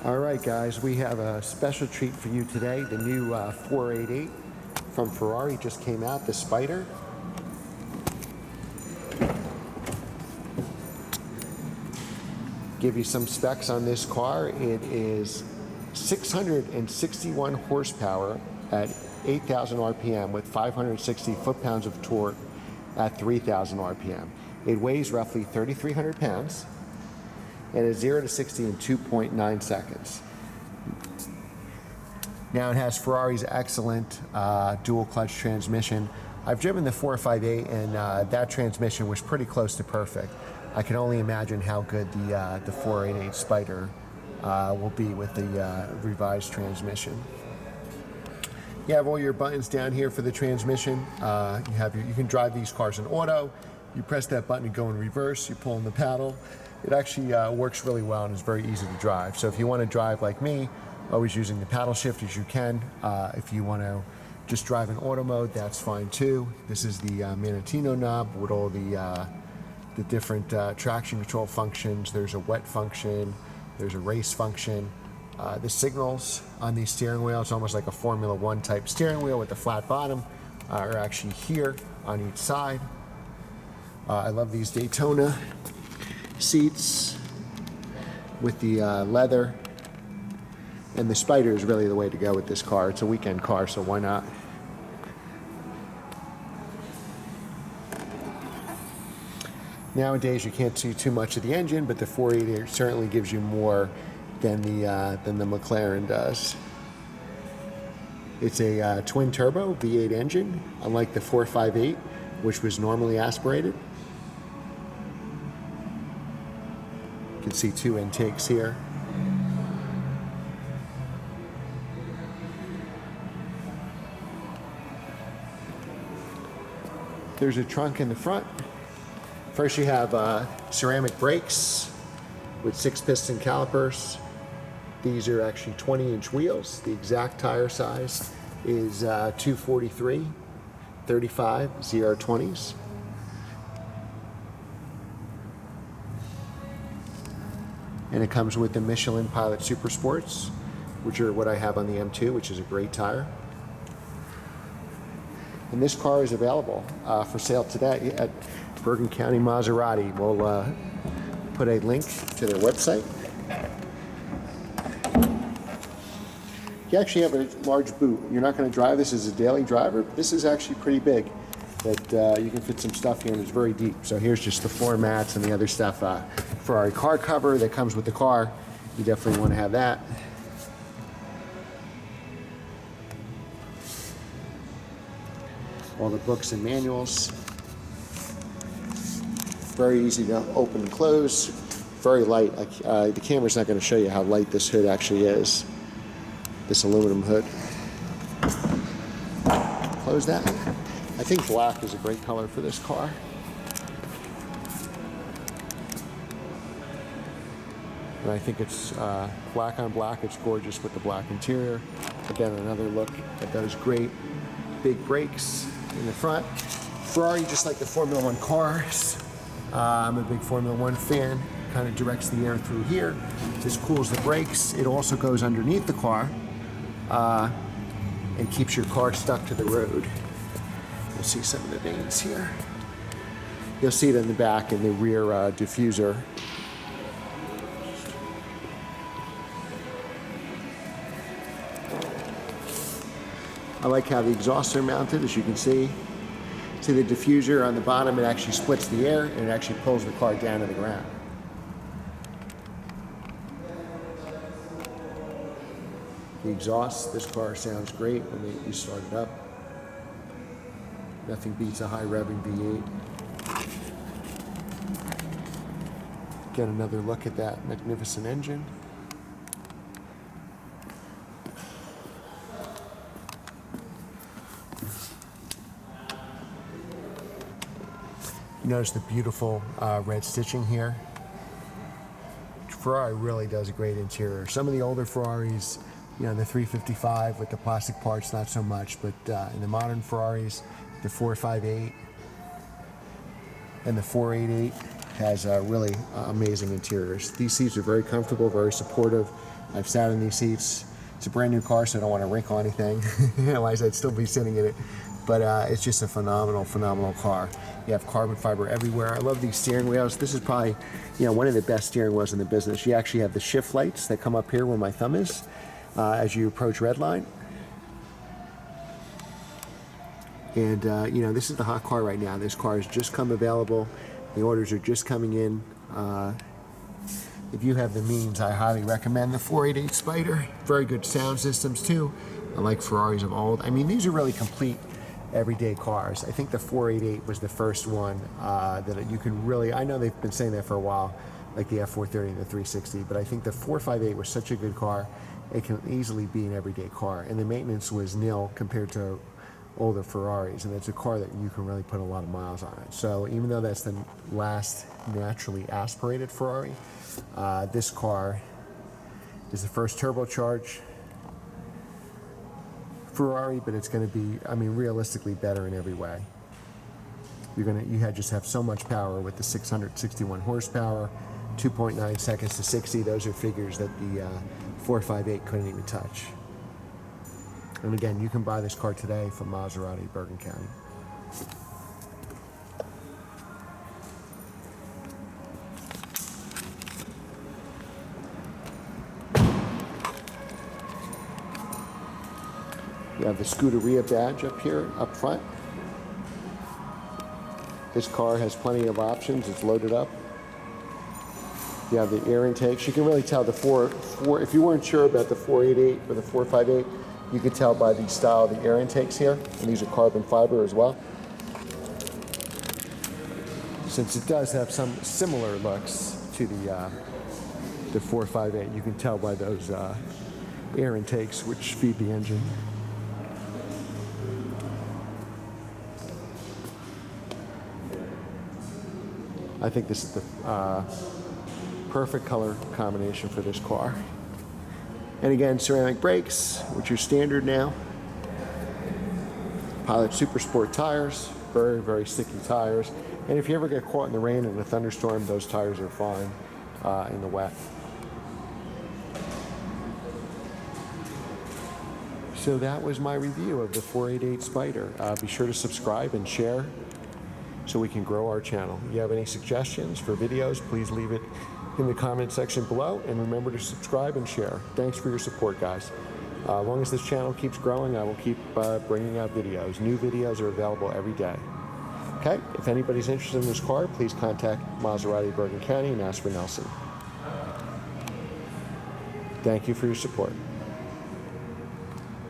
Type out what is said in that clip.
All right, guys, we have a special treat for you today. The new 488 from Ferrari just came out, the Spyder. Give you some specs on this car. It is 661 horsepower at 8,000 RPM with 560 foot-pounds of torque at 3,000 RPM. It weighs roughly 3,300 pounds. And it's 0 to 60 in 2.9 seconds. Now it has Ferrari's excellent dual clutch transmission. I've driven the 458 and that transmission was pretty close to perfect. I can only imagine how good the 488 Spyder will be with the revised transmission. You have all your buttons down here for the transmission. You can drive these cars in auto. You press that button and go in reverse. You pull on the paddle. It actually works really well and is very easy to drive. So if you want to drive like me, always using the paddle shift as you can. If you want to just drive in auto mode, that's fine too. This is the Manatino knob with all the different traction control functions. There's a wet function, there's a race function. The signals on the steering wheel, it's almost like a Formula One type steering wheel with the flat bottom, are actually here on each side. I love these Daytona seats with the leather, and the Spyder is really the way to go with this car. It's a weekend car, so why not? Nowadays you can't see too much of the engine, but the 488 certainly gives you more than the McLaren does. It's a twin turbo V8 engine, unlike the 458, which was normally aspirated. You can see two intakes here. There's a trunk in the front. First you have ceramic brakes with 6-piston calipers. These are actually 20-inch wheels. The exact tire size is 243, 35 ZR20s. And it comes with the Michelin Pilot Super Sports, which are what I have on the M2, which is a great tire. And this car is available for sale today at Bergen County Maserati. We'll put a link to their website. You actually have a large boot. You're not going to drive this as a daily driver, but this is actually pretty big. That you can fit some stuff here, and it's very deep. So here's just the floor mats and the other stuff. Ferrari car cover that comes with the car. You definitely want to have that. All the books and manuals. Very easy to open and close. Very light. The camera's not going to show you how light this hood actually is. This aluminum hood. Close that. I think black is a great color for this car. And I think it's black on black. It's gorgeous with the black interior. Again, another look at those great big brakes in the front. Ferrari, just like the Formula One cars. I'm a big Formula One fan. Kind of directs the air through here. This cools the brakes. It also goes underneath the car and keeps your car stuck to the road. You'll see some of the veins here. You'll see it in the back in the rear diffuser. I like how the exhausts are mounted, as you can see. See the diffuser on the bottom, it actually splits the air and it actually pulls the car down to the ground. The exhaust, this car sounds great when you start it up. Nothing beats a high revving V8. Get another look at that magnificent engine. You notice the beautiful red stitching here. Ferrari really does a great interior. Some of the older Ferraris, you know, the 355 with the plastic parts, not so much, but in the modern Ferraris, the 458 and the 488 has really amazing interiors. These seats are very comfortable, very supportive. I've sat in these seats. It's a brand new car, so I don't want to wrinkle anything. Otherwise, I'd still be sitting in it. But it's just a phenomenal, phenomenal car. You have carbon fiber everywhere. I love these steering wheels. This is probably, one of the best steering wheels in the business. You actually have the shift lights that come up here where my thumb is as you approach red line. And, this is the hot car right now. This car has just come available. The orders are just coming in. If you have the means, I highly recommend the 488 Spyder. Very good sound systems too. I like Ferraris of old. I mean, these are really complete everyday cars. I think the 488 was the first one that you can really, I know they've been saying that for a while, like the F430 and the 360, but I think the 458 was such a good car, it can easily be an everyday car. And the maintenance was nil compared to older Ferraris, and it's a car that you can really put a lot of miles on it. So even though that's the last naturally aspirated Ferrari, this car is the first turbocharged Ferrari, but it's going to be, realistically better in every way. Just have so much power with the 661 horsepower, 2.9 seconds to 60. Those are figures that the 458 couldn't even touch. And again, you can buy this car today from Maserati, Bergen County. You have the Scuderia badge up here, up front. This car has plenty of options. It's loaded up. You have the air intakes. You can really tell if you weren't sure about the 488 or the 458, you could tell by the style of the air intakes here. And these are carbon fiber as well. Since it does have some similar looks to the 458, you can tell by those air intakes which feed the engine. I think this is the perfect color combination for this car. And again, ceramic brakes, which are standard now. Pilot Super Sport tires, very, very sticky tires. And if you ever get caught in the rain in a thunderstorm, those tires are fine in the wet. So that was my review of the 488 Spyder. Be sure to subscribe and share so we can grow our channel. If you have any suggestions for videos, please leave it in the comment section below, and remember to subscribe and share. Thanks for your support, guys. As long as this channel keeps growing, I will keep bringing out videos. New videos are available every day. Okay, if anybody's interested in this car, please contact Maserati Bergen County and ask for Nelson. Thank you for your support.